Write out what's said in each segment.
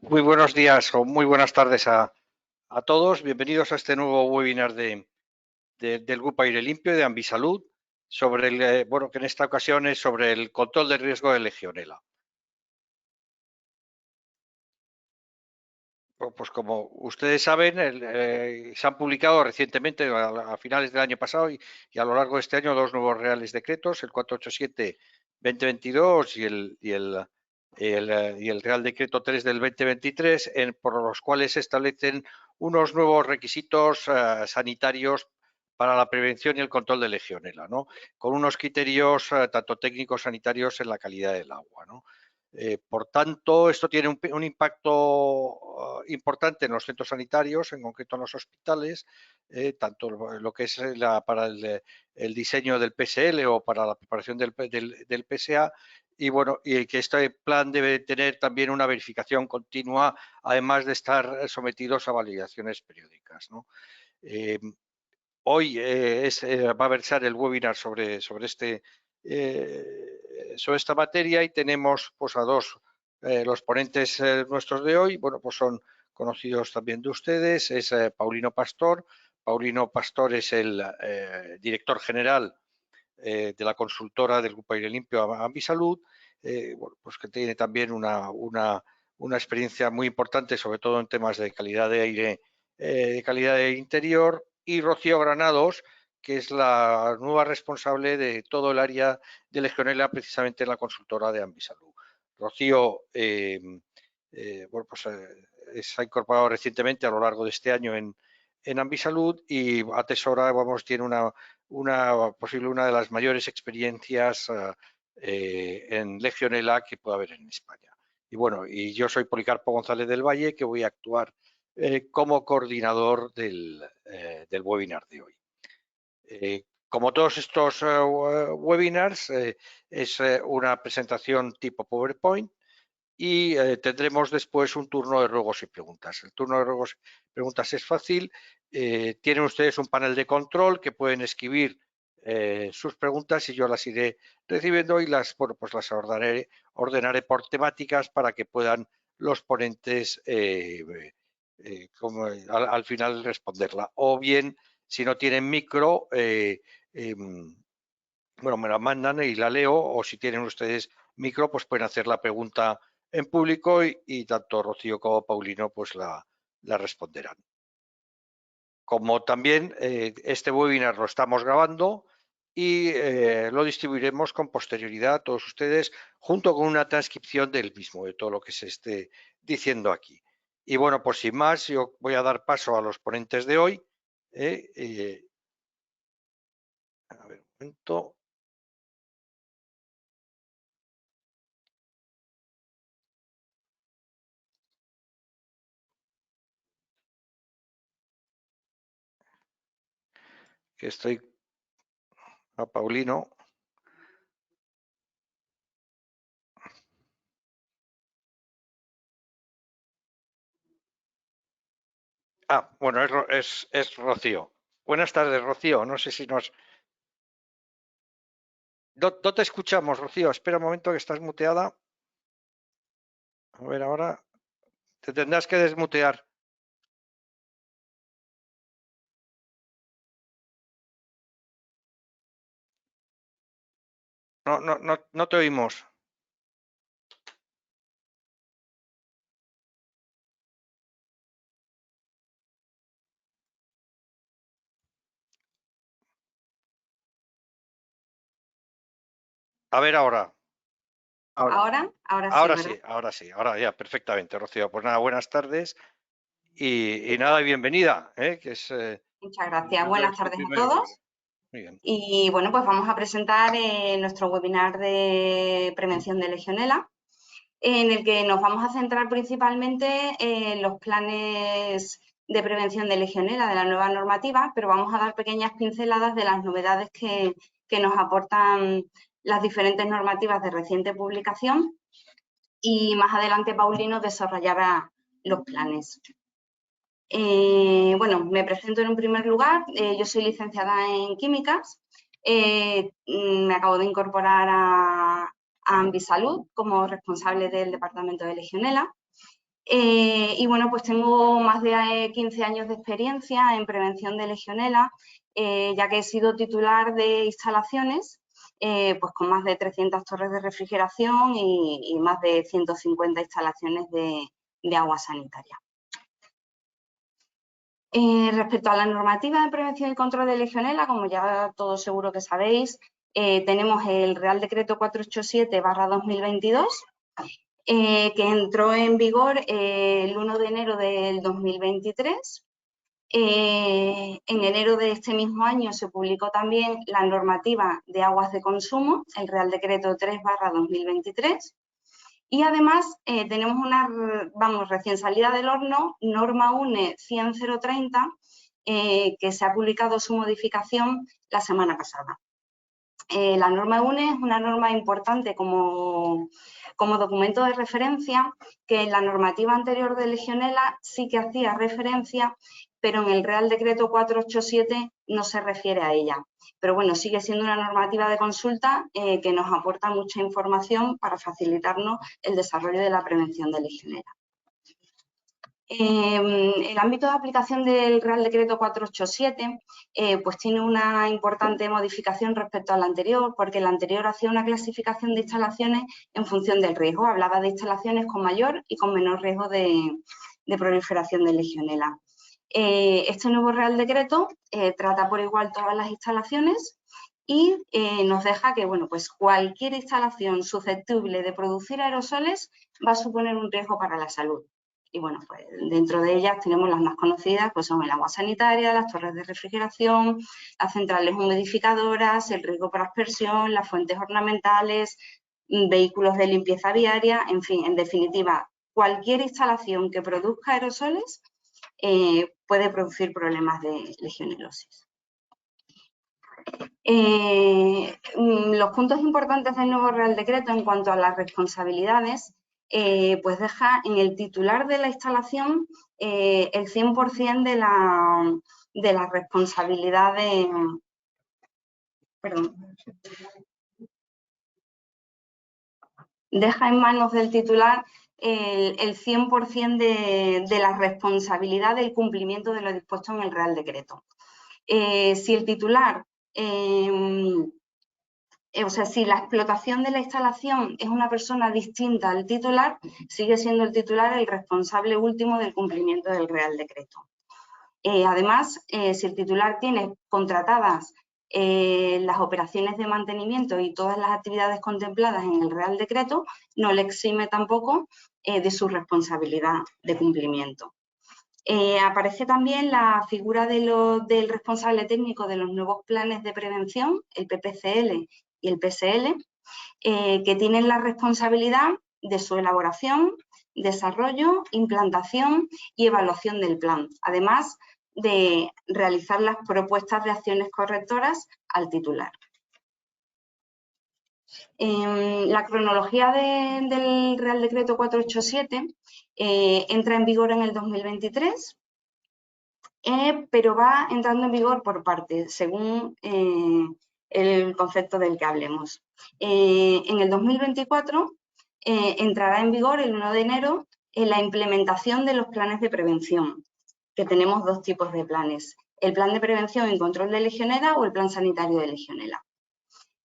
Muy buenos días o muy buenas tardes a todos. Bienvenidos a este nuevo webinar del Grupo Aire Limpio de Ambisalud, sobre que en esta ocasión es sobre el control de riesgo de Legionela. Pues como ustedes saben, se han publicado recientemente, a finales del año pasado y a lo largo de este año, dos nuevos reales decretos, el 487-2022 y el Real Decreto 3 del 2023, por los cuales se establecen unos nuevos requisitos sanitarios para la prevención y el control de Legionela, ¿no? Con unos criterios tanto técnicos sanitarios en la calidad del agua, ¿no? Por tanto, esto tiene un impacto importante en los centros sanitarios, en concreto en los hospitales, tanto lo que es para el diseño del PSL o para la preparación del PSA, y bueno, y que este plan debe tener también una verificación continua, además de estar sometidos a validaciones periódicas, ¿no? Hoy va a versar el webinar sobre esta materia y tenemos pues a los ponentes nuestros de hoy. Bueno, pues son conocidos también de ustedes, es Paulino Pastor. Paulino Pastor es el director general de la consultora del Grupo Aire Limpio Ambisalud, bueno, pues que tiene también una experiencia muy importante, sobre todo en temas de calidad de aire, de calidad de interior, y Rocío Granados, que es la nueva responsable de todo el área de Legionela, precisamente en la consultora de Ambisalud. Rocío, bueno, pues, se ha incorporado recientemente a lo largo de este año en Ambisalud y atesora, vamos, tiene una de las mayores experiencias en Legionela que pueda haber en España. Y bueno, y yo soy Policarpo González del Valle, que voy a actuar como coordinador del webinar de hoy. Como todos estos webinars, es una presentación tipo PowerPoint y tendremos después un turno de ruegos y preguntas. El turno de ruegos y preguntas es fácil. Tienen ustedes un panel de control que pueden escribir sus preguntas y yo las iré recibiendo y bueno, pues las ordenaré por temáticas para que puedan los ponentes al final responderla. O bien, si no tienen micro, bueno, me la mandan y la leo, o si tienen ustedes micro, pues pueden hacer la pregunta en público y tanto Rocío como Paulino pues la responderán. Como también este webinar lo estamos grabando y lo distribuiremos con posterioridad a todos ustedes junto con una transcripción del mismo, de todo lo que se esté diciendo aquí. Y bueno, pues sin más, yo voy a dar paso a los ponentes de hoy. A ver, un momento. Que estoy a Paulino. Bueno, es Rocío. Buenas tardes, Rocío. No sé si nos... No te escuchamos, Rocío. Espera un momento que estás muteada. A ver, ahora te tendrás que desmutear. No te oímos. A ver, ahora. Ahora sí, ¿verdad? Ahora sí, ahora ya, perfectamente, Rocío. Pues nada, buenas tardes y nada, bienvenida, que es Muchas gracias. Buenas nuestro tardes a primer webinar. todos. Muy bien. Y bueno, pues vamos a presentar nuestro webinar de prevención de Legionela, en el que nos vamos a centrar principalmente en los planes de prevención de Legionela de la nueva normativa, pero vamos a dar pequeñas pinceladas de las novedades que nos aportan las diferentes normativas de reciente publicación y más adelante Paulino desarrollará los planes. Bueno, me presento en un primer lugar. Yo soy licenciada en Químicas. Me acabo de incorporar a Ambisalud como responsable del departamento de Legionela. Y bueno, pues tengo más de 15 años de experiencia en prevención de Legionela, ya que he sido titular de instalaciones pues con más de 300 torres de refrigeración y más de 150 instalaciones de agua sanitaria. Respecto a la normativa de prevención y control de Legionela, como ya todos seguro que sabéis, tenemos el Real Decreto 487/2022, que entró en vigor el 1 de enero del 2023. En enero de este mismo año se publicó también la normativa de aguas de consumo, el Real Decreto 3/2023. Y además tenemos una, recién salida del horno, norma UNE 100.030, que se ha publicado su modificación la semana pasada. La norma UNE es una norma importante como documento de referencia, que en la normativa anterior de Legionela sí que hacía referencia, pero en el Real Decreto 487 no se refiere a ella. Pero bueno, sigue siendo una normativa de consulta que nos aporta mucha información para facilitarnos el desarrollo de la prevención de Legionela. El ámbito de aplicación del Real Decreto 487 pues tiene una importante modificación respecto al anterior, porque el anterior hacía una clasificación de instalaciones en función del riesgo. Hablaba de instalaciones con mayor y con menor riesgo de proliferación de Legionela. Este nuevo Real Decreto trata por igual todas las instalaciones y nos deja que bueno, pues cualquier instalación susceptible de producir aerosoles va a suponer un riesgo para la salud. Y bueno, pues dentro de ellas tenemos las más conocidas, pues son el agua sanitaria, las torres de refrigeración, las centrales humidificadoras, el riesgo por aspersión, las fuentes ornamentales, vehículos de limpieza viaria, en fin, en definitiva, cualquier instalación que produzca aerosoles puede producir problemas de legionelosis. Los puntos importantes del nuevo Real Decreto en cuanto a las responsabilidades, pues deja en el titular de la instalación el 100% de la responsabilidad de... Perdón. Deja en manos del titular el 100% de la responsabilidad del cumplimiento de lo dispuesto en el Real Decreto. Si el titular... o sea, si la explotación de la instalación es una persona distinta al titular, sigue siendo el titular el responsable último del cumplimiento del Real Decreto. Además, si el titular tiene contratadas las operaciones de mantenimiento y todas las actividades contempladas en el Real Decreto, no le exime tampoco de su responsabilidad de cumplimiento. Aparece también la figura del responsable técnico de los nuevos planes de prevención, el PPCL y el PSL, que tienen la responsabilidad de su elaboración, desarrollo, implantación y evaluación del plan, además de realizar las propuestas de acciones correctoras al titular. La cronología del Real Decreto 487 entra en vigor en el 2023, pero va entrando en vigor por partes, según el concepto del que hablemos. En el 2024 entrará en vigor el 1 de enero la implementación de los planes de prevención, que tenemos dos tipos de planes, el plan de prevención y control de Legionela o el plan sanitario de Legionela.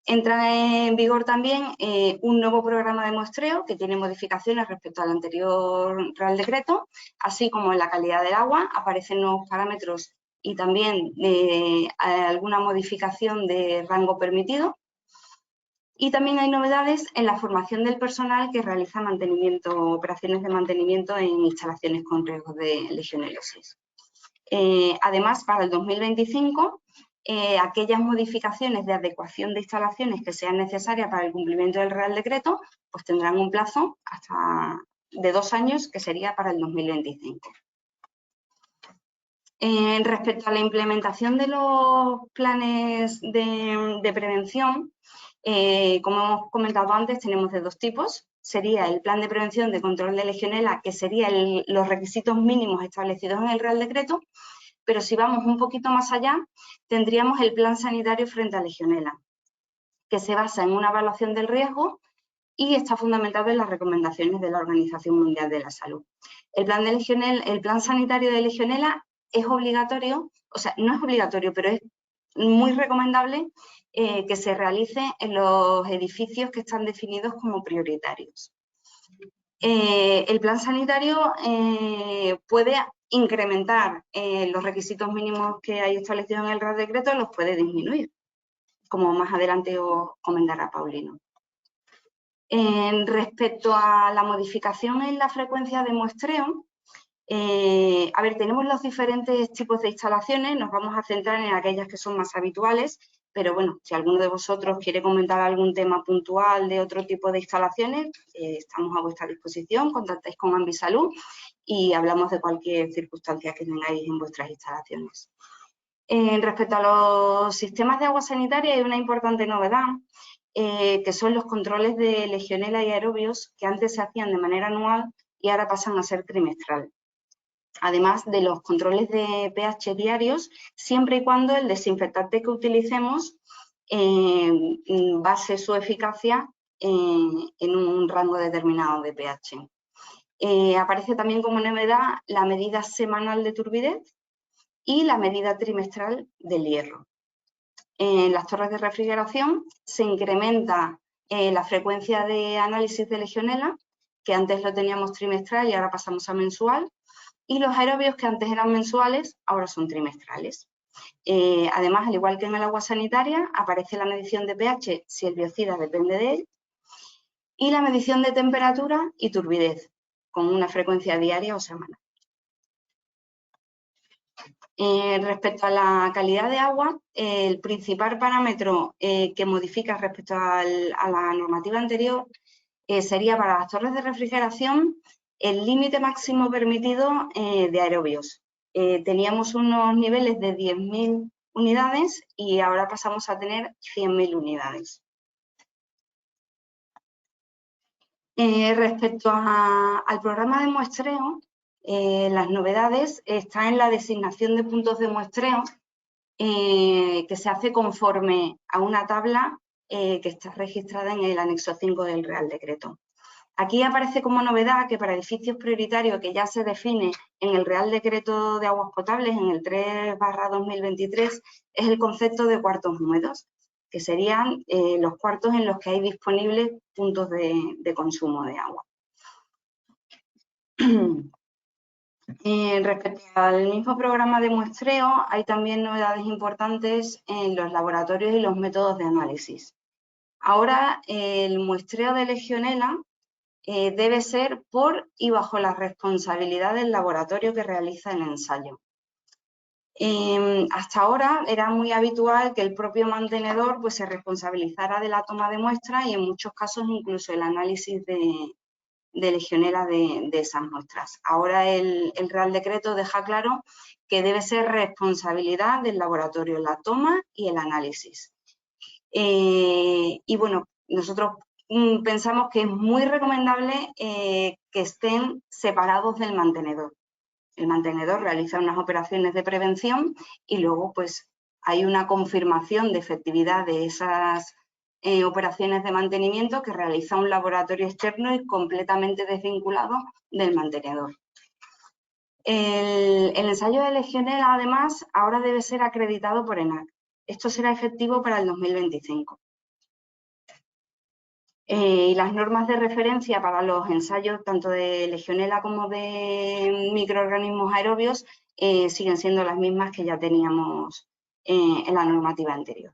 Entra en vigor también un nuevo programa de muestreo que tiene modificaciones respecto al anterior Real Decreto, así como en la calidad del agua aparecen nuevos parámetros y también alguna modificación de rango permitido. Y también hay novedades en la formación del personal que realiza operaciones de mantenimiento en instalaciones con riesgo de legionelosis. Además, para el 2025, aquellas modificaciones de adecuación de instalaciones que sean necesarias para el cumplimiento del Real Decreto, pues tendrán un plazo hasta de 2 años, que sería para el 2025. Respecto a la implementación de los planes de prevención, como hemos comentado antes, tenemos de dos tipos. Sería el plan de prevención de control de Legionela, que serían los requisitos mínimos establecidos en el Real Decreto, pero si vamos un poquito más allá, tendríamos el plan sanitario frente a Legionela, que se basa en una evaluación del riesgo y está fundamentado en las recomendaciones de la Organización Mundial de la Salud. El plan sanitario de Legionela es obligatorio, o sea, no es obligatorio, pero es muy recomendable que se realice en los edificios que están definidos como prioritarios. El plan sanitario puede incrementar los requisitos mínimos que hay establecidos en el Real Decreto, los puede disminuir, como más adelante os comentará Paulino. Respecto a la modificación en la frecuencia de muestreo, tenemos los diferentes tipos de instalaciones, nos vamos a centrar en aquellas que son más habituales, pero bueno, si alguno de vosotros quiere comentar algún tema puntual de otro tipo de instalaciones, estamos a vuestra disposición, contactáis con Ambisalud y hablamos de cualquier circunstancia que tengáis en vuestras instalaciones. Respecto a los sistemas de agua sanitaria hay una importante novedad, que son los controles de Legionela y aerobios, que antes se hacían de manera anual y ahora pasan a ser trimestral. Además de los controles de pH diarios, siempre y cuando el desinfectante que utilicemos base su eficacia en un rango determinado de pH. Aparece también como novedad la medida semanal de turbidez y la medida trimestral del hierro. En las torres de refrigeración se incrementa la frecuencia de análisis de Legionela, que antes lo teníamos trimestral y ahora pasamos a mensual, y los aerobios que antes eran mensuales ahora son trimestrales. Además, al igual que en el agua sanitaria, aparece la medición de pH si el biocida depende de él y la medición de temperatura y turbidez con una frecuencia diaria o semanal. Respecto a la calidad de agua, el principal parámetro que modifica respecto a la normativa anterior sería para las torres de refrigeración el límite máximo permitido de aerobios. Teníamos unos niveles de 10.000 unidades y ahora pasamos a tener 100.000 unidades. Respecto al programa de muestreo, las novedades están en la designación de puntos de muestreo que se hace conforme a una tabla que está registrada en el anexo 5 del Real Decreto. Aquí aparece como novedad que para edificios prioritarios que ya se define en el Real Decreto de Aguas Potables, en el 3/2023, es el concepto de cuartos húmedos, que serían los cuartos en los que hay disponibles puntos de consumo de agua. Respecto al mismo programa de muestreo, hay también novedades importantes en los laboratorios y los métodos de análisis. Ahora, el muestreo de Legionela debe ser por y bajo la responsabilidad del laboratorio que realiza el ensayo. Hasta ahora era muy habitual que el propio mantenedor pues, se responsabilizara de la toma de muestras y en muchos casos incluso el análisis de Legionela de esas muestras. Ahora el Real Decreto deja claro que debe ser responsabilidad del laboratorio la toma y el análisis. Y bueno, nosotros pensamos que es muy recomendable que estén separados del mantenedor. El mantenedor realiza unas operaciones de prevención y luego pues hay una confirmación de efectividad de esas operaciones de mantenimiento que realiza un laboratorio externo y completamente desvinculado del mantenedor. El ensayo de Legionela, además, ahora debe ser acreditado por ENAC. Esto será efectivo para el 2025. Y las normas de referencia para los ensayos tanto de Legionela como de microorganismos aerobios siguen siendo las mismas que ya teníamos en la normativa anterior.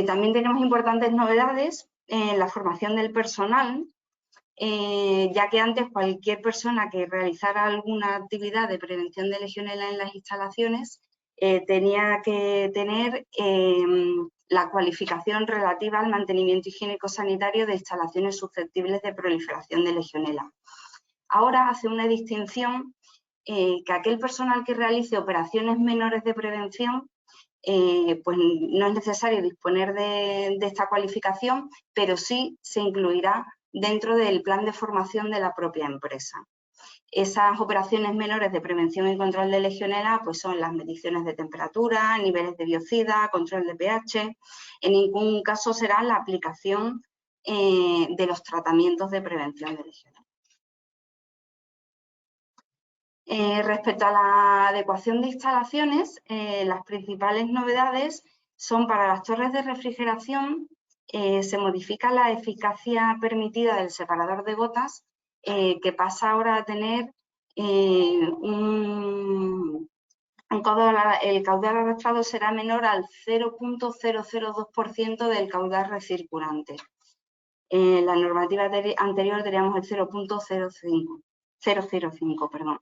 También tenemos importantes novedades en la formación del personal, ya que antes cualquier persona que realizara alguna actividad de prevención de Legionela en las instalaciones tenía que tener la cualificación relativa al mantenimiento higiénico-sanitario de instalaciones susceptibles de proliferación de Legionela. Ahora hace una distinción que aquel personal que realice operaciones menores de prevención pues no es necesario disponer de esta cualificación, pero sí se incluirá dentro del plan de formación de la propia empresa. Esas operaciones menores de prevención y control de Legionela pues son las mediciones de temperatura, niveles de biocida, control de pH. En ningún caso será la aplicación de los tratamientos de prevención de legionela. Respecto a la adecuación de instalaciones, las principales novedades son para las torres de refrigeración, se modifica la eficacia permitida del separador de gotas, que pasa ahora a tener el caudal arrastrado será menor al 0,002% del caudal recirculante. En la normativa anterior teníamos el 0,005, perdón.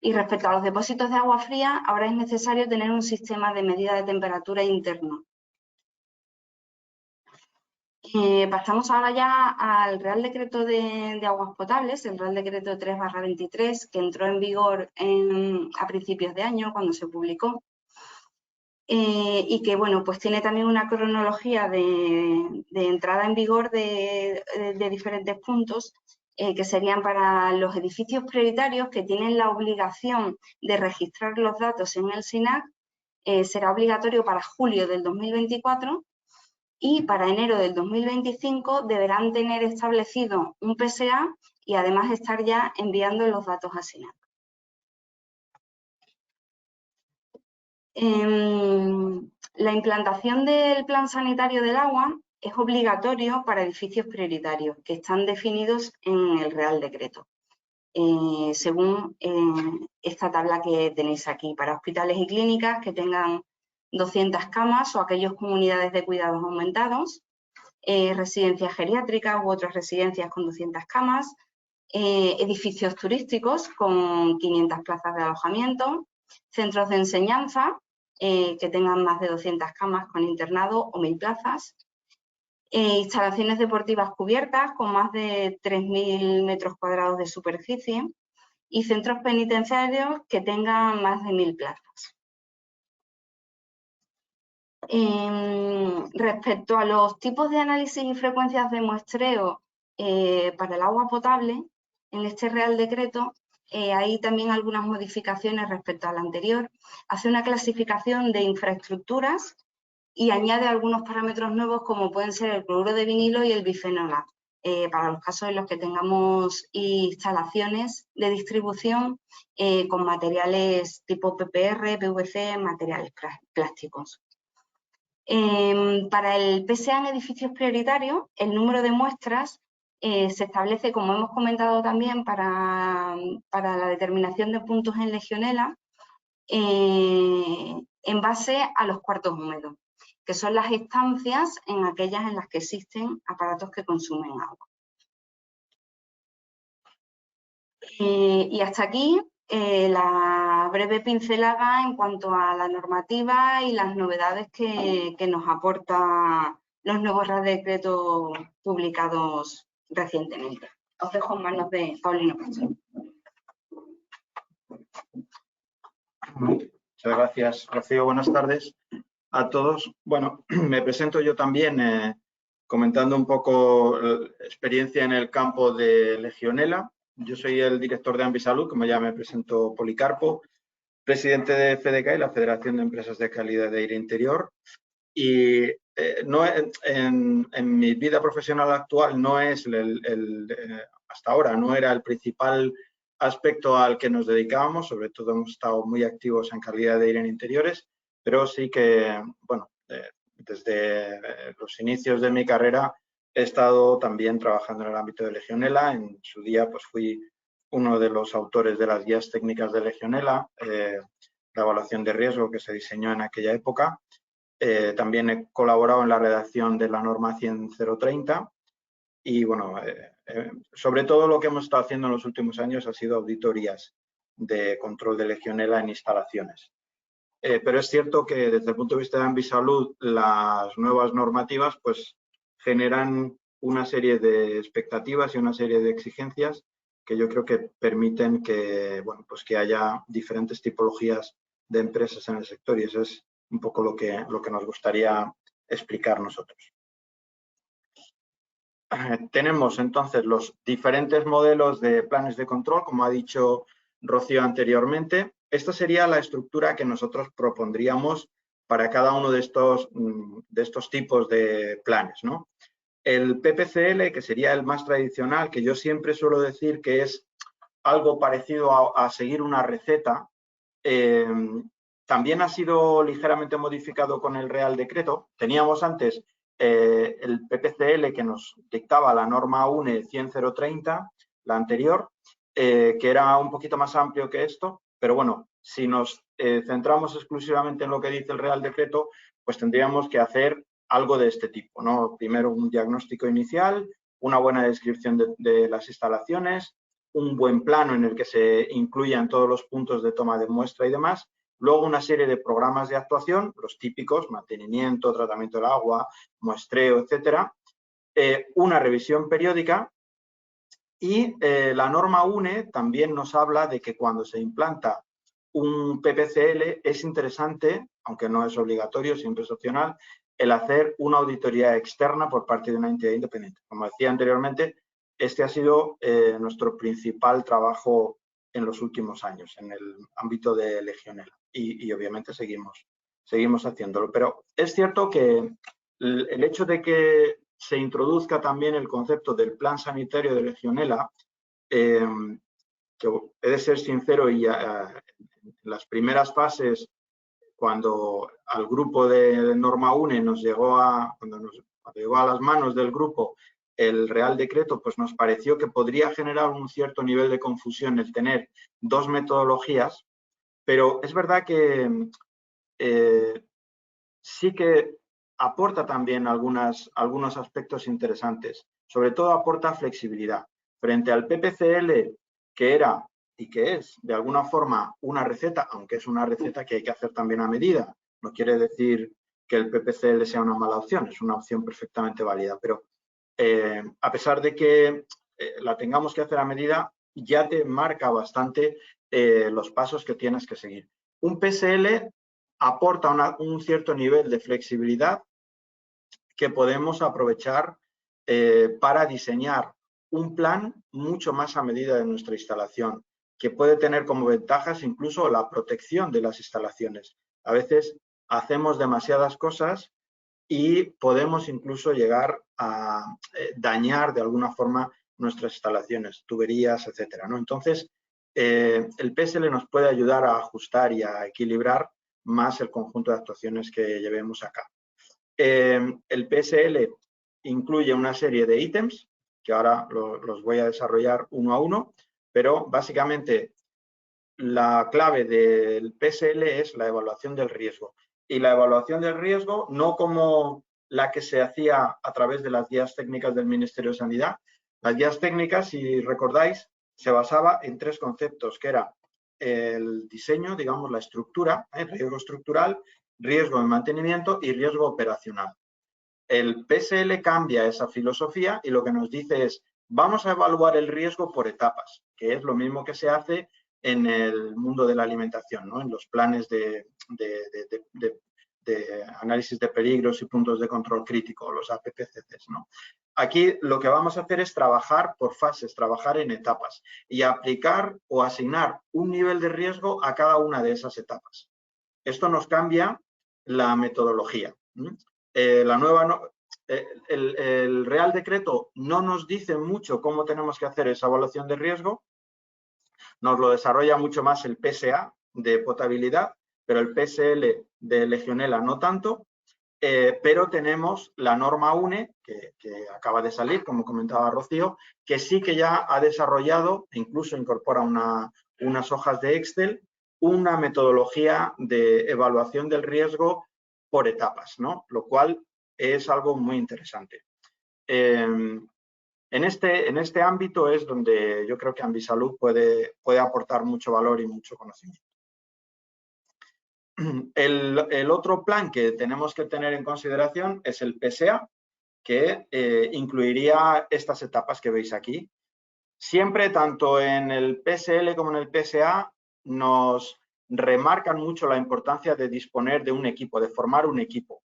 Y respecto a los depósitos de agua fría, ahora es necesario tener un sistema de medida de temperatura interno. Pasamos ahora ya al Real Decreto de Aguas Potables, el Real Decreto 3/23, que entró en vigor a principios de año, cuando se publicó, y que, bueno, pues tiene también una cronología de entrada en vigor de diferentes puntos, que serían para los edificios prioritarios que tienen la obligación de registrar los datos en el SINAC, será obligatorio para julio del 2024, y para enero del 2025 deberán tener establecido un PSA y además estar ya enviando los datos a SINAC. La implantación del Plan Sanitario del Agua es obligatorio para edificios prioritarios que están definidos en el Real Decreto, según esta tabla que tenéis aquí, para hospitales y clínicas que tengan 200 camas o aquellas comunidades de cuidados aumentados, residencias geriátricas u otras residencias con 200 camas, edificios turísticos con 500 plazas de alojamiento, centros de enseñanza que tengan más de 200 camas con internado o 1000 plazas, instalaciones deportivas cubiertas con más de 3000 metros cuadrados de superficie y centros penitenciarios que tengan más de 1000 plazas. Respecto a los tipos de análisis y frecuencias de muestreo para el agua potable, en este Real Decreto hay también algunas modificaciones respecto al anterior. Hace una clasificación de infraestructuras y añade algunos parámetros nuevos como pueden ser el cloruro de vinilo y el bifenol A, para los casos en los que tengamos instalaciones de distribución con materiales tipo PPR, PVC, materiales plásticos. Para el PSA en edificios prioritarios, el número de muestras se establece, como hemos comentado también, para la determinación de puntos en legionela, en base a los cuartos húmedos, que son las estancias en aquellas en las que existen aparatos que consumen agua. Y hasta aquí la breve pincelada en cuanto a la normativa y las novedades que nos aporta los nuevos Real Decretos publicados recientemente. Os dejo en manos de Paulino Pastor. Muchas gracias, Rocío. Buenas tardes a todos. Bueno, me presento yo también comentando un poco experiencia en el campo de legionela. Yo soy el director de Ambisalud, como ya me presento, Policarpo, presidente de FEDECAI, la Federación de Empresas de Calidad de Aire Interior. Y no, en mi vida profesional actual no es hasta ahora no era el principal aspecto al que nos dedicábamos, sobre todo hemos estado muy activos en calidad de aire en interiores, pero sí que, bueno, desde los inicios de mi carrera he estado también trabajando en el ámbito de legionela. En su día pues fui uno de los autores de las guías técnicas de legionela, la evaluación de riesgo que se diseñó en aquella época. También he colaborado en la redacción de la norma 100.030 y, bueno, sobre todo lo que hemos estado haciendo en los últimos años ha sido auditorías de control de legionela en instalaciones. Pero es cierto que desde el punto de vista de Ambisalud, las nuevas normativas pues generan una serie de expectativas y una serie de exigencias que yo creo que permiten que, bueno, pues que haya diferentes tipologías de empresas en el sector, y eso es un poco lo que nos gustaría explicar nosotros. Tenemos entonces los diferentes modelos de planes de control, como ha dicho Rocío anteriormente. Esta sería la estructura que nosotros propondríamos para cada uno de estos tipos de planes, ¿no? El PPCL, que sería el más tradicional, que yo siempre suelo decir que es algo parecido a seguir una receta, también ha sido ligeramente modificado con el Real Decreto. Teníamos antes el PPCL que nos dictaba la norma UNE 100.030, la anterior, que era un poquito más amplio que esto, pero bueno, si nos centramos exclusivamente en lo que dice el Real Decreto, pues tendríamos que hacer algo de este tipo, ¿no? Primero un diagnóstico inicial, una buena descripción de las instalaciones, un buen plano en el que se incluyan todos los puntos de toma de muestra y demás, luego una serie de programas de actuación, los típicos, mantenimiento, tratamiento del agua, muestreo, etcétera, una revisión periódica y la norma UNE también nos habla de que cuando se implanta un PPCL es interesante, aunque no es obligatorio, siempre es opcional, el hacer una auditoría externa por parte de una entidad independiente. Como decía anteriormente, este ha sido nuestro principal trabajo en los últimos años en el ámbito de Legionela y obviamente seguimos haciéndolo. Pero es cierto que el hecho de que se introduzca también el concepto del plan sanitario de Legionela, que he de ser sincero, y en las primeras fases, cuando al grupo de Norma UNE cuando llegó a las manos del grupo el Real Decreto, pues nos pareció que podría generar un cierto nivel de confusión el tener dos metodologías, pero es verdad que sí que aporta también algunos aspectos interesantes. Sobre todo aporta flexibilidad. Frente al PPCL, que era y que es de alguna forma una receta, aunque es una receta que hay que hacer también a medida. No quiere decir que el PPCL sea una mala opción, es una opción perfectamente válida, pero a pesar de que la tengamos que hacer a medida, ya te marca bastante los pasos que tienes que seguir. Un PSL aporta un cierto nivel de flexibilidad que podemos aprovechar para diseñar un plan mucho más a medida de nuestra instalación, que puede tener como ventajas incluso la protección de las instalaciones. A veces hacemos demasiadas cosas y podemos incluso llegar a dañar de alguna forma nuestras instalaciones, tuberías, etcétera, ¿no? Entonces, el PSL nos puede ayudar a ajustar y a equilibrar más el conjunto de actuaciones que llevemos a cabo. El PSL incluye una serie de ítems, que ahora los voy a desarrollar uno a uno, pero básicamente la clave del PSL es la evaluación del riesgo. Y la evaluación del riesgo no como la que se hacía a través de las guías técnicas del Ministerio de Sanidad. Las guías técnicas, si recordáis, se basaba en tres conceptos, que era el diseño, digamos, la estructura, riesgo estructural, riesgo de mantenimiento y riesgo operacional. El PSL cambia esa filosofía y lo que nos dice es, vamos a evaluar el riesgo por etapas, que es lo mismo que se hace en el mundo de la alimentación, ¿no? En los planes de análisis de peligros y puntos de control crítico, los APPCCs, ¿no? Aquí lo que vamos a hacer es trabajar por fases, trabajar en etapas y aplicar o asignar un nivel de riesgo a cada una de esas etapas. Esto nos cambia la metodología. El Real Decreto no nos dice mucho cómo tenemos que hacer esa evaluación de riesgo, nos lo desarrolla mucho más el PSA de potabilidad, pero el PSL de Legionela no tanto, pero tenemos la norma UNE, que acaba de salir, como comentaba Rocío, que sí que ya ha desarrollado, incluso incorpora unas hojas de Excel, una metodología de evaluación del riesgo por etapas, ¿no? Lo cual es algo muy interesante. En este ámbito es donde yo creo que Ambisalud puede aportar mucho valor y mucho conocimiento. El otro plan que tenemos que tener en consideración es el PSA, que incluiría estas etapas que veis aquí. Siempre, tanto en el PSL como en el PSA, nos remarcan mucho la importancia de disponer de un equipo, de formar un equipo.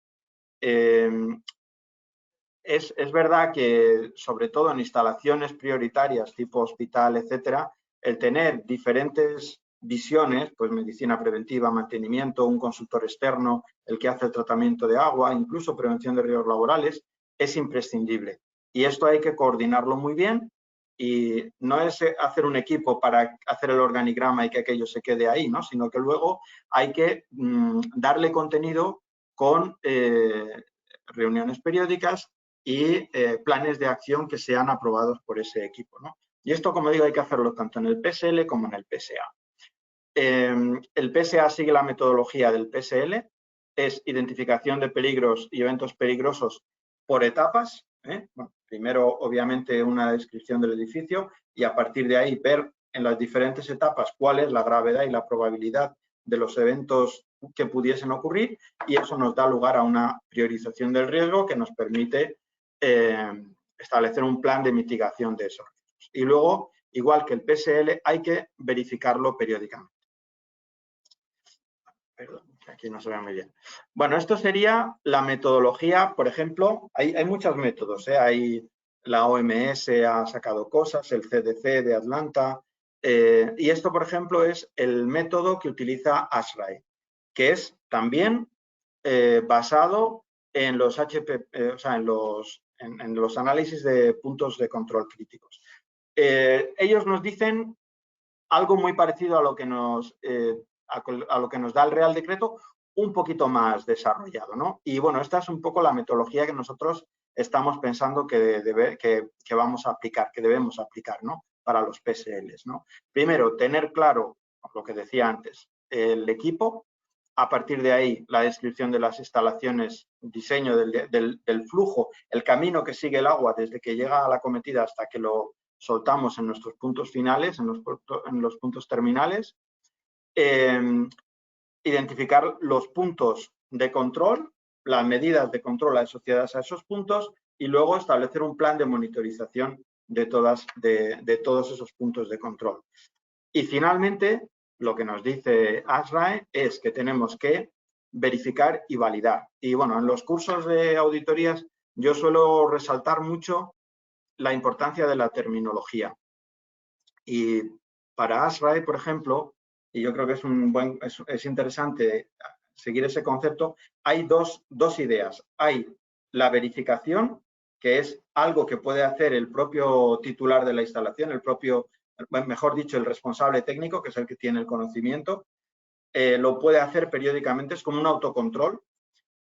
Es verdad que, sobre todo en instalaciones prioritarias tipo hospital, etcétera, el tener diferentes visiones, pues medicina preventiva, mantenimiento, un consultor externo, el que hace el tratamiento de agua, incluso prevención de riesgos laborales, es imprescindible. Y esto hay que coordinarlo muy bien y no es hacer un equipo para hacer el organigrama y que aquello se quede ahí, ¿no? Sino que luego hay que darle contenido con reuniones periódicas y planes de acción que sean aprobados por ese equipo, ¿no? Y esto, como digo, hay que hacerlo tanto en el PSL como en el PSA. El PSA sigue la metodología del PSL, es identificación de peligros y eventos peligrosos por etapas. Bueno, primero, obviamente, una descripción del edificio y a partir de ahí ver en las diferentes etapas cuál es la gravedad y la probabilidad de los eventos que pudiesen ocurrir, y eso nos da lugar a una priorización del riesgo que nos permite establecer un plan de mitigación de esos riesgos. Y luego, igual que el PSL, hay que verificarlo periódicamente. Perdón, aquí no se ve muy bien. Bueno, esto sería la metodología, por ejemplo, hay muchos métodos, hay la OMS ha sacado cosas, el CDC de Atlanta, y esto, por ejemplo, es el método que utiliza ASRAE, que es también basado en los o sea, en los análisis de puntos de control críticos. Ellos nos dicen algo muy parecido a lo que nos da el Real Decreto, un poquito más desarrollado, ¿no? Y bueno, esta es un poco la metodología que nosotros estamos pensando que vamos a aplicar, que debemos aplicar, ¿no? Para los PSLs, ¿no? Primero, tener claro, lo que decía antes, el equipo. A partir de ahí, la descripción de las instalaciones, diseño del flujo, el camino que sigue el agua desde que llega a la cometida hasta que lo soltamos en nuestros puntos finales, en los puntos terminales. Identificar los puntos de control, las medidas de control asociadas a esos puntos y luego establecer un plan de monitorización de todos esos puntos de control. Y finalmente, lo que nos dice ASRAE es que tenemos que verificar y validar. Y bueno, en los cursos de auditorías yo suelo resaltar mucho la importancia de la terminología. Y para ASRAE, por ejemplo, y yo creo que es interesante seguir ese concepto, hay dos ideas. Hay la verificación, que es algo que puede hacer el propio titular de la instalación, mejor dicho, el responsable técnico, que es el que tiene el conocimiento, lo puede hacer periódicamente, es como un autocontrol.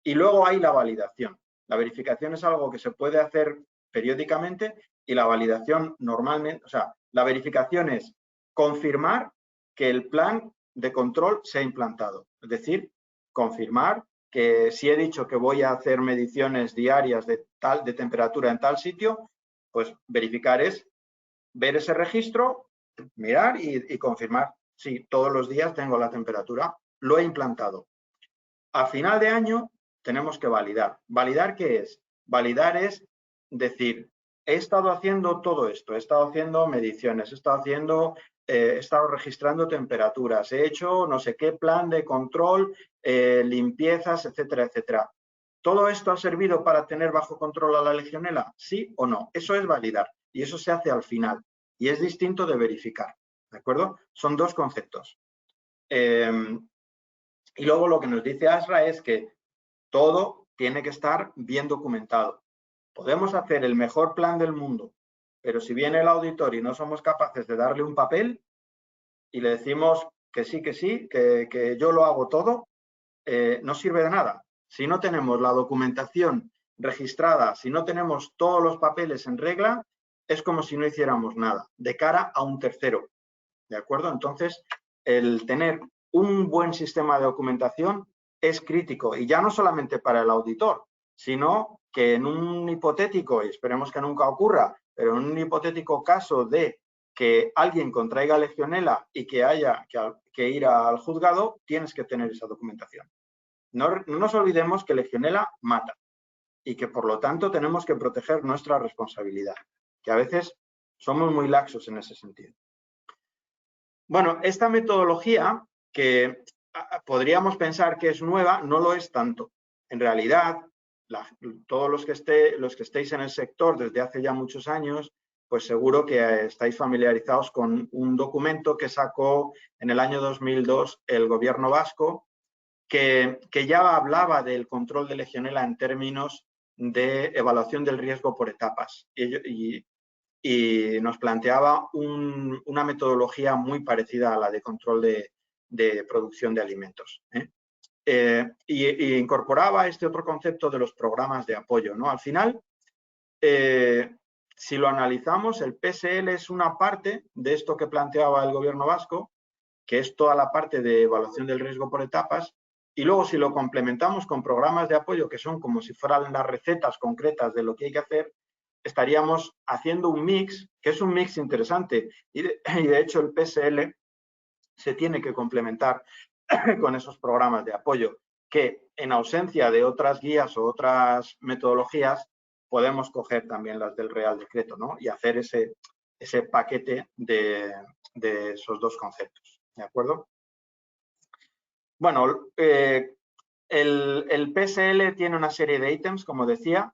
Y luego hay la validación. La verificación es algo que se puede hacer periódicamente y la validación normalmente, o sea, la verificación es confirmar que el plan de control se ha implantado. Es decir, confirmar que si he dicho que voy a hacer mediciones diarias de temperatura en tal sitio, pues verificar es ver ese registro, mirar y confirmar. Sí, todos los días tengo la temperatura, lo he implantado. A final de año tenemos que validar. ¿Validar qué es? Validar es decir, he estado haciendo todo esto, he estado haciendo mediciones, he estado registrando temperaturas, he hecho no sé qué plan de control, limpiezas, etcétera, etcétera. ¿Todo esto ha servido para tener bajo control a la legionela? ¿Sí o no? Eso es validar y eso se hace al final y es distinto de verificar, ¿de acuerdo? Son dos conceptos. Y luego lo que nos dice ASRA es que todo tiene que estar bien documentado. Podemos hacer el mejor plan del mundo, pero si viene el auditor y no somos capaces de darle un papel y le decimos que sí, que yo lo hago todo, no sirve de nada. Si no tenemos la documentación registrada, si no tenemos todos los papeles en regla, es como si no hiciéramos nada, de cara a un tercero. ¿De acuerdo? Entonces, el tener un buen sistema de documentación es crítico, y ya no solamente para el auditor, sino que en un hipotético, y esperemos que nunca ocurra, pero en un hipotético caso de que alguien contraiga legionela y que haya que ir al juzgado, tienes que tener esa documentación. No nos olvidemos que legionela mata y que por lo tanto tenemos que proteger nuestra responsabilidad, que a veces somos muy laxos en ese sentido. Bueno, esta metodología, que podríamos pensar que es nueva, no lo es tanto. En realidad, todos los que estéis en el sector desde hace ya muchos años, pues seguro que estáis familiarizados con un documento que sacó en el año 2002 el gobierno vasco, que ya hablaba del control de legionela en términos de evaluación del riesgo por etapas y nos planteaba una metodología muy parecida a la de control de producción de alimentos. Y incorporaba este otro concepto de los programas de apoyo, ¿no? Al final, si lo analizamos, el PSL es una parte de esto que planteaba el gobierno vasco, que es toda la parte de evaluación del riesgo por etapas, y luego si lo complementamos con programas de apoyo que son como si fueran las recetas concretas de lo que hay que hacer, estaríamos haciendo un mix, que es un mix interesante, y de hecho el PSL se tiene que complementar con esos programas de apoyo, que en ausencia de otras guías o otras metodologías, podemos coger también las del Real Decreto, ¿no? Y hacer ese paquete de esos dos conceptos, ¿de acuerdo? Bueno, el PSL tiene una serie de ítems, como decía.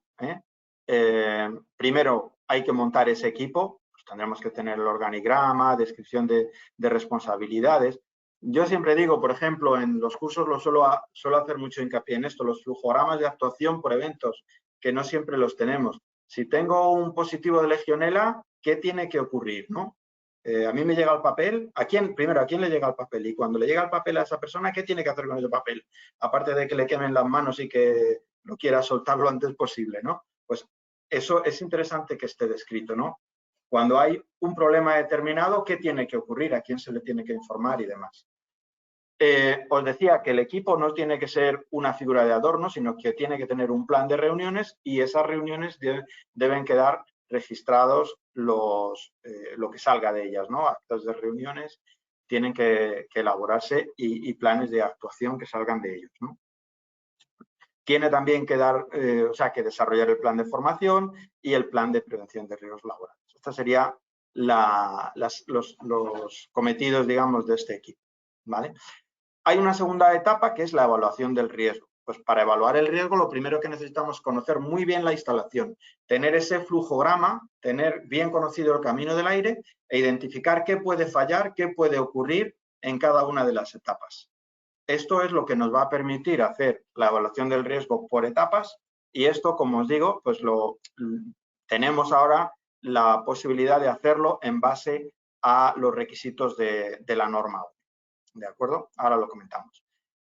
Primero hay que montar ese equipo, pues tendremos que tener el organigrama, descripción de responsabilidades. Yo siempre digo, por ejemplo, en los cursos suelo hacer mucho hincapié en esto, los flujogramas de actuación por eventos, que no siempre los tenemos. Si tengo un positivo de Legionela, ¿qué tiene que ocurrir, no? A mí me llega el papel, primero, ¿a quién le llega el papel? Y cuando le llega el papel a esa persona, ¿qué tiene que hacer con ese papel? Aparte de que le quemen las manos y que no quiera soltar lo antes posible, ¿no? Pues eso es interesante que esté descrito, ¿no? Cuando hay un problema determinado, ¿qué tiene que ocurrir? ¿A quién se le tiene que informar y demás? Os decía que el equipo no tiene que ser una figura de adorno, sino que tiene que tener un plan de reuniones y esas reuniones deben quedar registrados lo que salga de ellas, ¿no? Actas de reuniones tienen que elaborarse y planes de actuación que salgan de ellos, ¿no? Tiene también que que desarrollar el plan de formación y el plan de prevención de riesgos laborales. Estos serían los cometidos, digamos, de este equipo, ¿vale? Hay una segunda etapa que es la evaluación del riesgo. Pues para evaluar el riesgo, lo primero que necesitamos es conocer muy bien la instalación, tener ese flujograma, tener bien conocido el camino del aire e identificar qué puede fallar, qué puede ocurrir en cada una de las etapas. Esto es lo que nos va a permitir hacer la evaluación del riesgo por etapas y esto, como os digo, pues tenemos ahora la posibilidad de hacerlo en base a los requisitos de la norma. ¿De acuerdo? Ahora lo comentamos.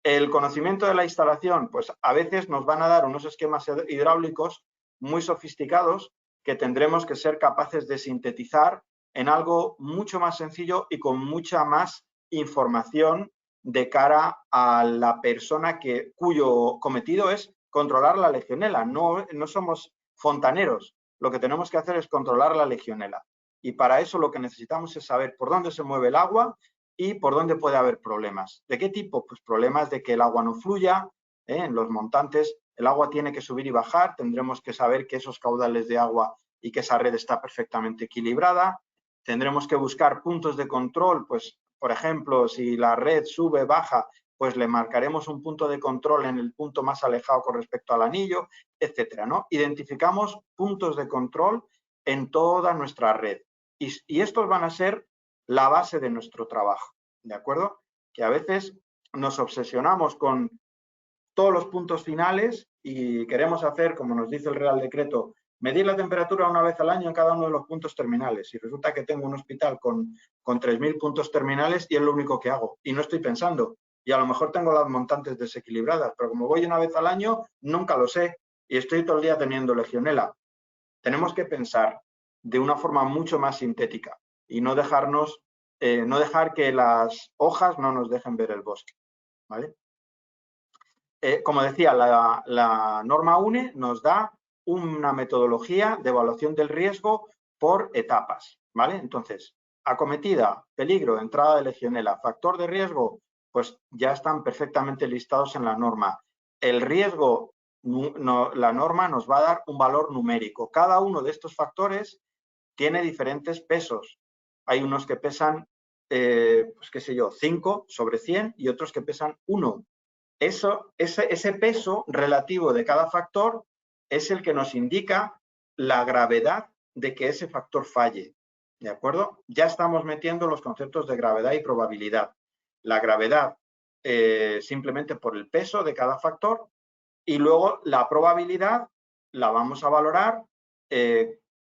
El conocimiento de la instalación, pues a veces nos van a dar unos esquemas hidráulicos muy sofisticados que tendremos que ser capaces de sintetizar en algo mucho más sencillo y con mucha más información de cara a la persona cuyo cometido es controlar la legionela. No somos fontaneros, lo que tenemos que hacer es controlar la legionela. Y para eso lo que necesitamos es saber por dónde se mueve el agua y por dónde puede haber problemas. ¿De qué tipo? Pues problemas de que el agua no fluya, en los montantes el agua tiene que subir y bajar, tendremos que saber que esos caudales de agua y que esa red está perfectamente equilibrada, tendremos que buscar puntos de control, pues por ejemplo, si la red sube, baja, pues le marcaremos un punto de control en el punto más alejado con respecto al anillo, etcétera, ¿no? Identificamos puntos de control en toda nuestra red y estos van a ser la base de nuestro trabajo, ¿de acuerdo? Que a veces nos obsesionamos con todos los puntos finales y queremos hacer, como nos dice el Real Decreto, medir la temperatura una vez al año en cada uno de los puntos terminales. Y resulta que tengo un hospital con 3.000 puntos terminales y es lo único que hago. Y no estoy pensando. Y a lo mejor tengo las montantes desequilibradas, pero como voy una vez al año, nunca lo sé. Y estoy todo el día teniendo legionela. Tenemos que pensar de una forma mucho más sintética y no dejar que las hojas no nos dejen ver el bosque, ¿vale? Como decía, la norma UNE nos da una metodología de evaluación del riesgo por etapas, ¿vale? Entonces, acometida, peligro, entrada de legionela, factor de riesgo, pues ya están perfectamente listados en la norma. El riesgo, la norma nos va a dar un valor numérico. Cada uno de estos factores tiene diferentes pesos. Hay unos que pesan, pues qué sé yo, 5 sobre 100 y otros que pesan 1. Ese peso relativo de cada factor es el que nos indica la gravedad de que ese factor falle, ¿de acuerdo? Ya estamos metiendo los conceptos de gravedad y probabilidad. La gravedad simplemente por el peso de cada factor y luego la probabilidad la vamos a valorar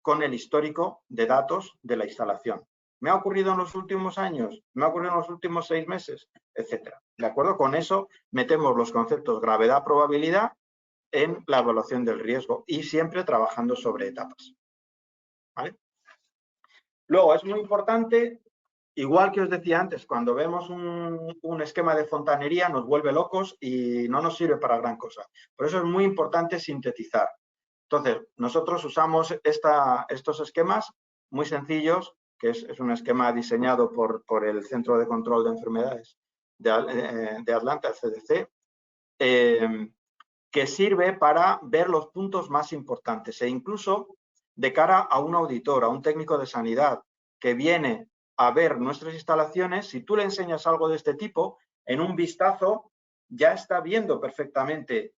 con el histórico de datos de la instalación. ¿Me ha ocurrido en los últimos años? ¿Me ha ocurrido en los últimos 6 meses? Etcétera. ¿De acuerdo? Con eso metemos los conceptos gravedad, probabilidad en la evaluación del riesgo y siempre trabajando sobre etapas. ¿Vale? Luego, es muy importante, igual que os decía antes, cuando vemos un esquema de fontanería nos vuelve locos y no nos sirve para gran cosa. Por eso es muy importante sintetizar. Entonces, nosotros usamos estos esquemas muy sencillos, que es un esquema diseñado por el Centro de Control de Enfermedades de Atlanta, el CDC, que sirve para ver los puntos más importantes e incluso de cara a un auditor, a un técnico de sanidad que viene a ver nuestras instalaciones, si tú le enseñas algo de este tipo, en un vistazo ya está viendo perfectamente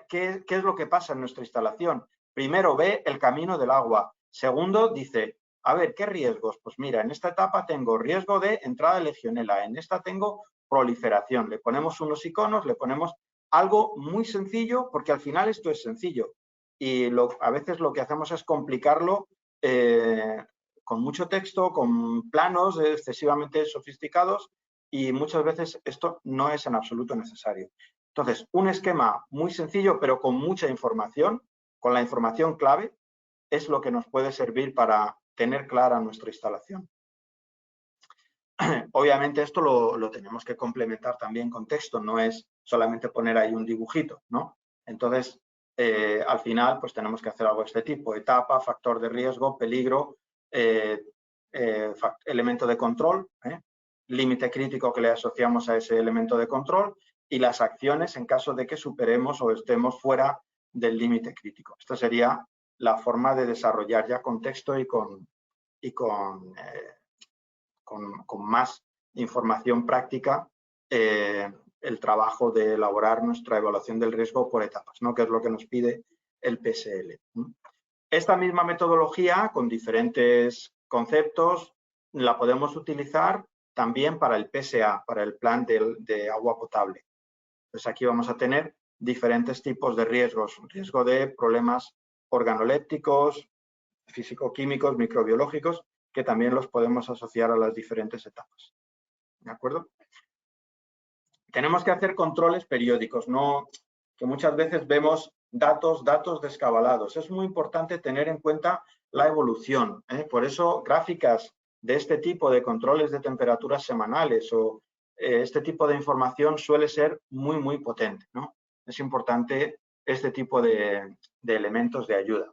qué es lo que pasa en nuestra instalación. Primero ve el camino del agua. Segundo dice, a ver, ¿qué riesgos? Pues mira, en esta etapa tengo riesgo de entrada de legionela, en esta tengo proliferación. Le ponemos unos iconos, le ponemos algo muy sencillo, porque al final esto es sencillo. Y a veces lo que hacemos es complicarlo con mucho texto, con planos excesivamente sofisticados y muchas veces esto no es en absoluto necesario. Entonces, un esquema muy sencillo, pero con mucha información, con la información clave, es lo que nos puede servir para tener clara nuestra instalación. Obviamente esto lo tenemos que complementar también con texto, no es solamente poner ahí un dibujito, ¿no? Entonces, al final, pues tenemos que hacer algo de este tipo: etapa, factor de riesgo, peligro, elemento de control, límite crítico que le asociamos a ese elemento de control y las acciones en caso de que superemos o estemos fuera del límite crítico. Esta sería la forma de desarrollar ya con texto y con más información práctica el trabajo de elaborar nuestra evaluación del riesgo por etapas, ¿no? Que es lo que nos pide el PSL. Esta misma metodología, con diferentes conceptos, la podemos utilizar también para el PSA, para el plan de agua potable. Pues aquí vamos a tener diferentes tipos de riesgos: riesgo de problemas organolépticos, físico-químicos, microbiológicos, que también los podemos asociar a las diferentes etapas. ¿De acuerdo? Tenemos que hacer controles periódicos, no que muchas veces vemos datos descabalados. Es muy importante tener en cuenta la evolución. Por eso, gráficas de este tipo de controles de temperaturas semanales o este tipo de información suele ser muy, muy potente, ¿no? Es importante este tipo de elementos de ayuda.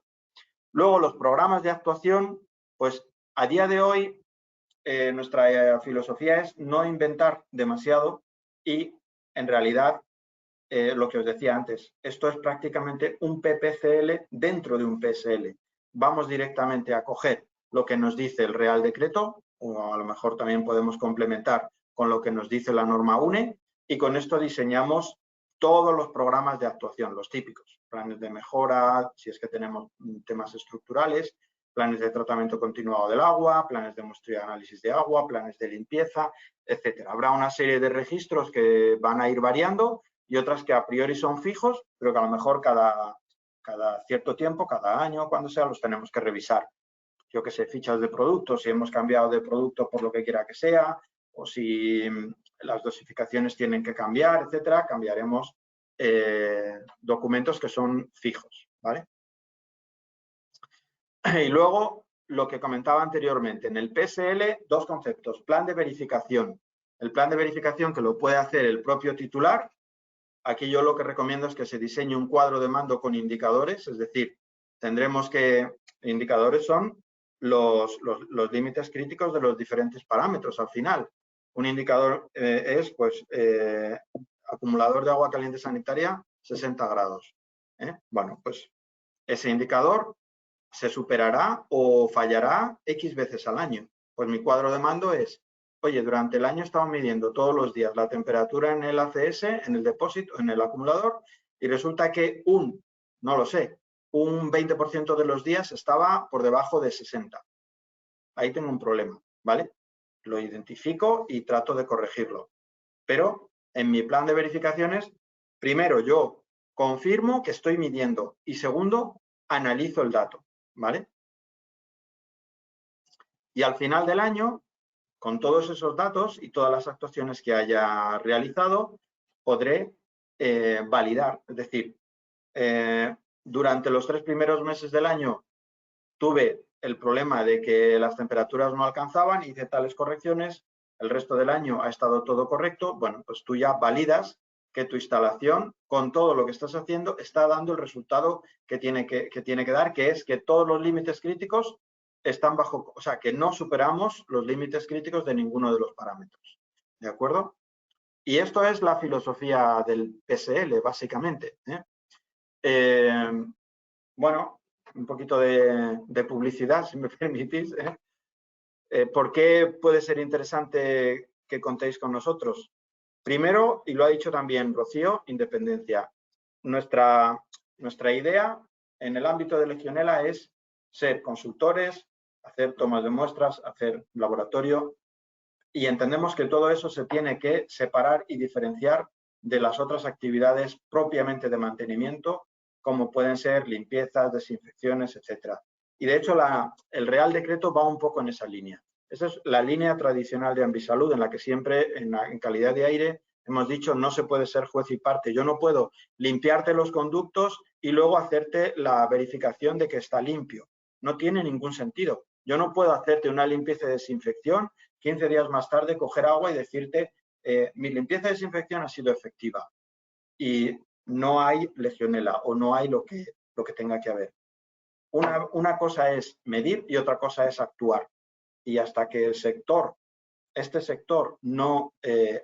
Luego, los programas de actuación, pues a día de hoy nuestra filosofía es no inventar demasiado y en realidad lo que os decía antes, esto es prácticamente un PPCL dentro de un PSL. Vamos directamente a coger lo que nos dice el Real Decreto, o a lo mejor también podemos complementar con lo que nos dice la norma UNE, y con esto diseñamos todos los programas de actuación, los típicos, planes de mejora, si es que tenemos temas estructurales, planes de tratamiento continuado del agua, planes de muestreo y análisis de agua, planes de limpieza, etcétera. Habrá una serie de registros que van a ir variando y otras que a priori son fijos, pero que a lo mejor cada cierto tiempo, cada año, cuando sea, los tenemos que revisar. Yo que sé, fichas de productos, si hemos cambiado de producto por lo que quiera que sea, o si las dosificaciones tienen que cambiar, etcétera, cambiaremos documentos que son fijos, ¿vale? Y luego, lo que comentaba anteriormente, en el PSL, dos conceptos: plan de verificación. El plan de verificación, que lo puede hacer el propio titular. Aquí yo lo que recomiendo es que se diseñe un cuadro de mando con indicadores, es decir, tendremos que, indicadores son los límites críticos de los diferentes parámetros al final. Un indicador es, pues, acumulador de agua caliente sanitaria, 60 grados. Bueno, pues ese indicador se superará o fallará X veces al año. Pues mi cuadro de mando es: oye, durante el año estaba midiendo todos los días la temperatura en el ACS, en el depósito, en el acumulador, y resulta que no lo sé, un 20% de los días estaba por debajo de 60. Ahí tengo un problema, ¿vale? Lo identifico y trato de corregirlo. Pero en mi plan de verificaciones, primero yo confirmo que estoy midiendo y segundo, analizo el dato, ¿vale? Y al final del año, con todos esos datos y todas las actuaciones que haya realizado, podré validar. Es decir, durante los 3 primeros meses del año tuve el problema de que las temperaturas no alcanzaban, hice tales correcciones, el resto del año ha estado todo correcto. Bueno, pues tú ya validas que tu instalación, con todo lo que estás haciendo, está dando el resultado que tiene que dar, que es que todos los límites críticos están bajo, o sea, que no superamos los límites críticos de ninguno de los parámetros. ¿De acuerdo? Y esto es la filosofía del PSL, básicamente. Bueno, un poquito de publicidad, si me permitís. ¿Por qué puede ser interesante que contéis con nosotros? Primero, y lo ha dicho también Rocío, independencia. Nuestra idea en el ámbito de Legionela es ser consultores, hacer tomas de muestras, hacer laboratorio, y entendemos que todo eso se tiene que separar y diferenciar de las otras actividades propiamente de mantenimiento, como pueden ser limpiezas, desinfecciones, etcétera. Y de hecho el Real Decreto va un poco en esa línea. Esa es la línea tradicional de Ambisalud, en la que siempre en calidad de aire hemos dicho no se puede ser juez y parte. Yo no puedo limpiarte los conductos y luego hacerte la verificación de que está limpio. No tiene ningún sentido. Yo no puedo hacerte una limpieza y desinfección, 15 días más tarde coger agua y decirte mi limpieza y desinfección ha sido efectiva y no hay legionela o no hay lo que tenga que haber. Una cosa es medir y otra cosa es actuar. Y hasta que este sector no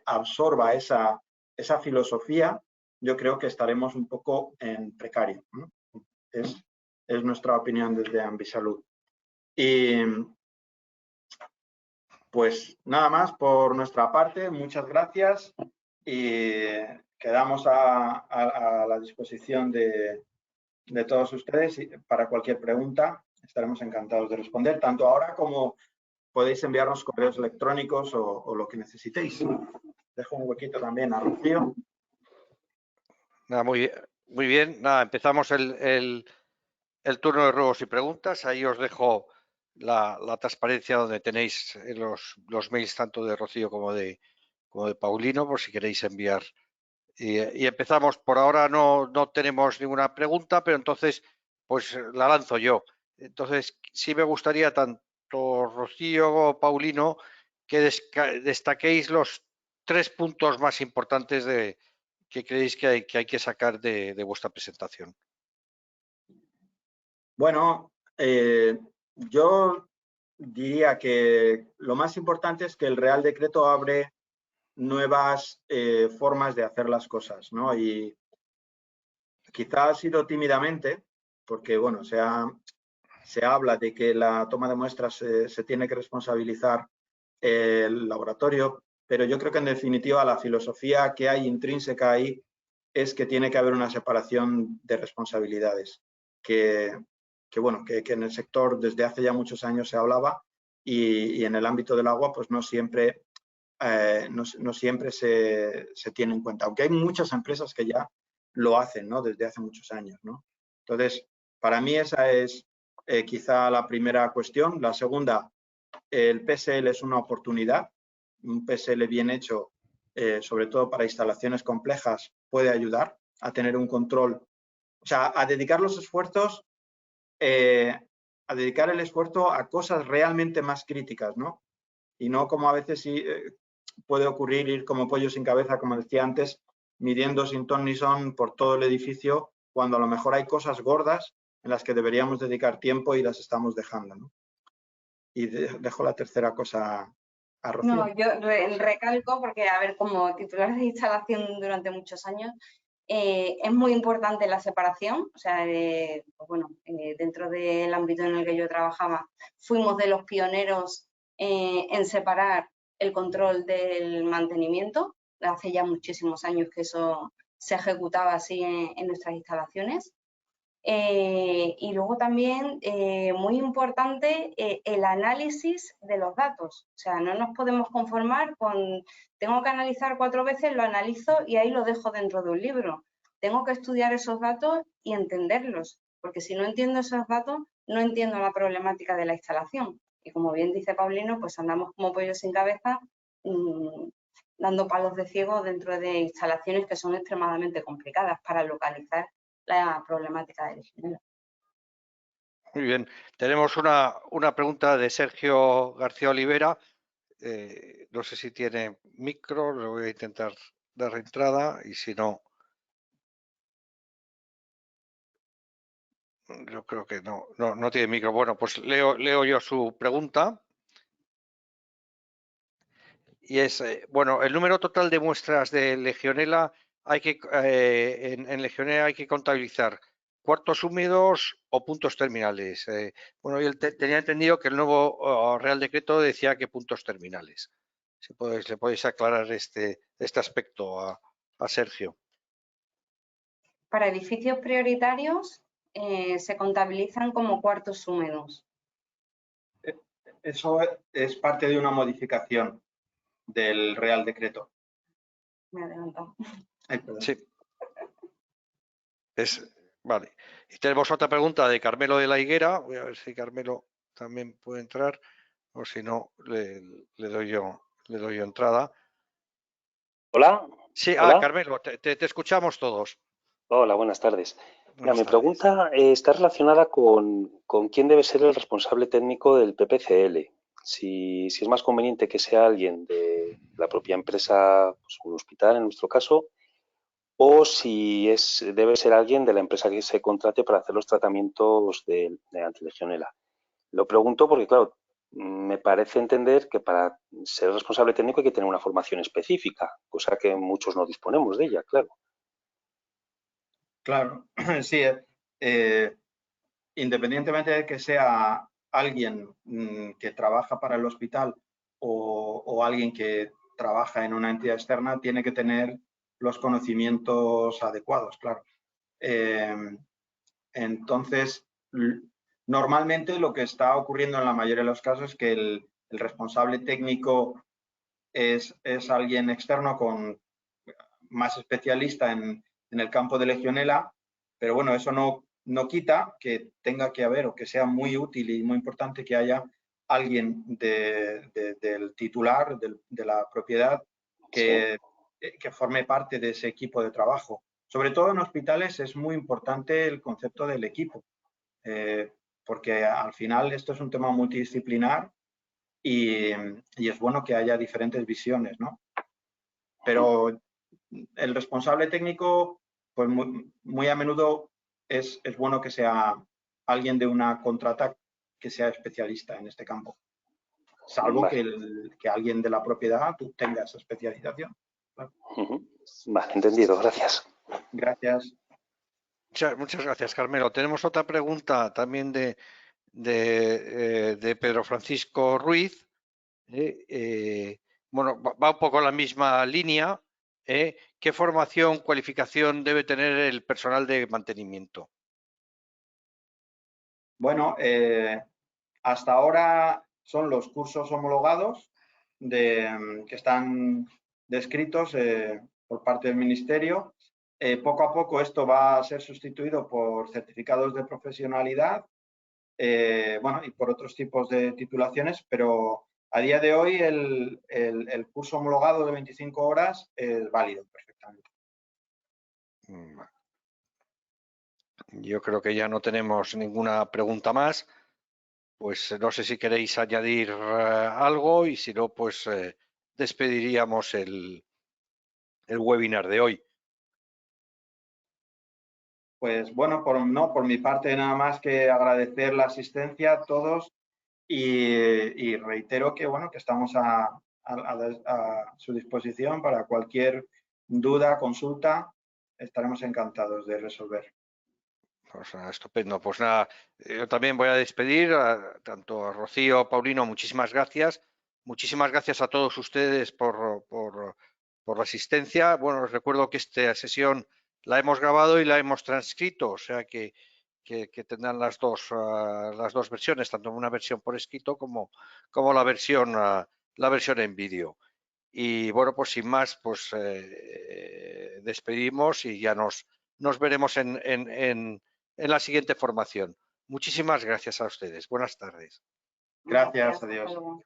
absorba esa filosofía, yo creo que estaremos un poco en precario, ¿no? Es nuestra opinión desde Ambisalud. Y pues nada más por nuestra parte, muchas gracias y quedamos a la disposición de todos ustedes y para cualquier pregunta estaremos encantados de responder, tanto ahora como podéis enviarnos correos electrónicos o lo que necesitéis. Dejo un huequito también a Rocío. Nada, muy bien. Nada, empezamos el turno de ruegos y preguntas. Ahí os dejo la transparencia donde tenéis los mails tanto de Rocío como de Paulino, por si queréis enviar. Y empezamos. Por ahora no tenemos ninguna pregunta, pero entonces pues la lanzo yo. Entonces sí me gustaría tanto Rocío como Paulino que destaquéis los 3 puntos más importantes que creéis que hay que sacar de vuestra presentación. Bueno, yo diría que lo más importante es que el Real Decreto abre nuevas formas de hacer las cosas, ¿no? Y quizá ha sido tímidamente, porque bueno, se habla de que la toma de muestras se tiene que responsabilizar el laboratorio, pero yo creo que en definitiva la filosofía que hay intrínseca ahí es que tiene que haber una separación de responsabilidades, que en el sector desde hace ya muchos años se hablaba y en el ámbito del agua pues no siempre se tiene en cuenta, aunque hay muchas empresas que ya lo hacen, ¿no? Desde hace muchos años, ¿no? Entonces, para mí esa es quizá la primera cuestión. La segunda, el PSL es una oportunidad. Un PSL bien hecho, sobre todo para instalaciones complejas, puede ayudar a tener un control, o sea, a dedicar los esfuerzos, a dedicar el esfuerzo a cosas realmente más críticas, ¿no? Y no como a veces sí puede ocurrir ir como pollo sin cabeza, como decía antes, midiendo sin ton ni son por todo el edificio, cuando a lo mejor hay cosas gordas en las que deberíamos dedicar tiempo y las estamos dejando, ¿no? Y dejo la tercera cosa a Rocío. No, yo recalco porque, a ver, como titular de instalación durante muchos años, es muy importante la separación. O sea, pues bueno, dentro del ámbito en el que yo trabajaba, fuimos de los pioneros en separar el control del mantenimiento. Hace ya muchísimos años que eso se ejecutaba así en nuestras instalaciones. Y luego también, muy importante, el análisis de los datos. O sea, no nos podemos conformar con, tengo que analizar 4 veces, lo analizo y ahí lo dejo dentro de un libro. tengo que estudiar esos datos y entenderlos, porque si no entiendo esos datos, no entiendo la problemática de la instalación. Y como bien dice Paulino, pues andamos como pollos sin cabeza, dando palos de ciego dentro de instalaciones que son extremadamente complicadas para localizar la problemática de Legionela. Muy bien. Tenemos una pregunta de Sergio García Olivera. No sé si tiene micro, le voy a intentar dar entrada y si no, yo creo que no tiene micro. Bueno, pues leo yo su pregunta. Y es, bueno, el número total de muestras de Legionela en Legionela hay que contabilizar cuartos húmedos o puntos terminales. Bueno, yo tenía entendido que el nuevo Real Decreto decía que puntos terminales. Si le podéis aclarar este aspecto a Sergio. Para edificios prioritarios se contabilizan como cuartos húmedos. Eso es parte de una modificación del Real Decreto. Me he adelantado. Sí. Vale. Y tenemos otra pregunta de Carmelo de la Higuera. Voy a ver si Carmelo también puede entrar o si no le doy yo entrada. Hola. Sí, ¿Hola? Carmelo, te escuchamos todos. Hola, buenas tardes. Buenas mi tardes. pregunta está relacionada con quién debe ser el responsable técnico del PPCL. Si es más conveniente que sea alguien de la propia empresa, pues un hospital en nuestro caso, o si debe ser alguien de la empresa que se contrate para hacer los tratamientos de antilegionela. Lo pregunto porque, claro, me parece entender que para ser responsable técnico hay que tener una formación específica, cosa que muchos no disponemos de ella, claro. Claro, sí. Independientemente de que sea alguien que trabaja para el hospital o alguien que trabaja en una entidad externa, tiene que tener los conocimientos adecuados, claro. Entonces, normalmente lo que está ocurriendo en la mayoría de los casos es que el responsable técnico es alguien externo más especialista en el campo de Legionela, pero bueno, eso no quita que tenga que haber o que sea muy útil y muy importante que haya alguien del titular, de la propiedad, que forme parte de ese equipo de trabajo. Sobre todo en hospitales es muy importante el concepto del equipo, porque al final esto es un tema multidisciplinar y es bueno que haya diferentes visiones, ¿no? Pero el responsable técnico, pues muy a menudo es bueno que sea alguien de una contrata que sea especialista en este campo, salvo Vale. que alguien de la propiedad tenga esa especialización. Claro. Vale, entendido, gracias. Gracias. Muchas gracias, Carmelo. Tenemos otra pregunta también de Pedro Francisco Ruiz. Bueno, va un poco en la misma línea. ¿Qué formación, cualificación debe tener el personal de mantenimiento? Bueno, hasta ahora son los cursos homologados que están descritos por parte del Ministerio. Poco a poco esto va a ser sustituido por certificados de profesionalidad, bueno, y por otros tipos de titulaciones, pero a día de hoy el curso homologado de 25 horas es válido perfectamente. Yo creo que ya no tenemos ninguna pregunta más. Pues no sé si queréis añadir algo y si no, pues despediríamos el webinar de hoy. Pues bueno, por mi parte nada más que agradecer la asistencia a todos y reitero que bueno, que estamos a su disposición para cualquier duda, consulta, estaremos encantados de resolver. Pues nada, estupendo. Pues nada, yo también voy a despedir tanto a Rocío, Paulino, muchísimas gracias. Muchísimas gracias a todos ustedes por la asistencia. Bueno, os recuerdo que esta sesión la hemos grabado y la hemos transcrito, o sea que tendrán las dos versiones, tanto una versión por escrito como la versión en vídeo. Y bueno, pues sin más, pues despedimos y ya nos nos veremos en la siguiente formación. Muchísimas gracias a ustedes. Buenas tardes. Gracias, Hasta adiós. luego.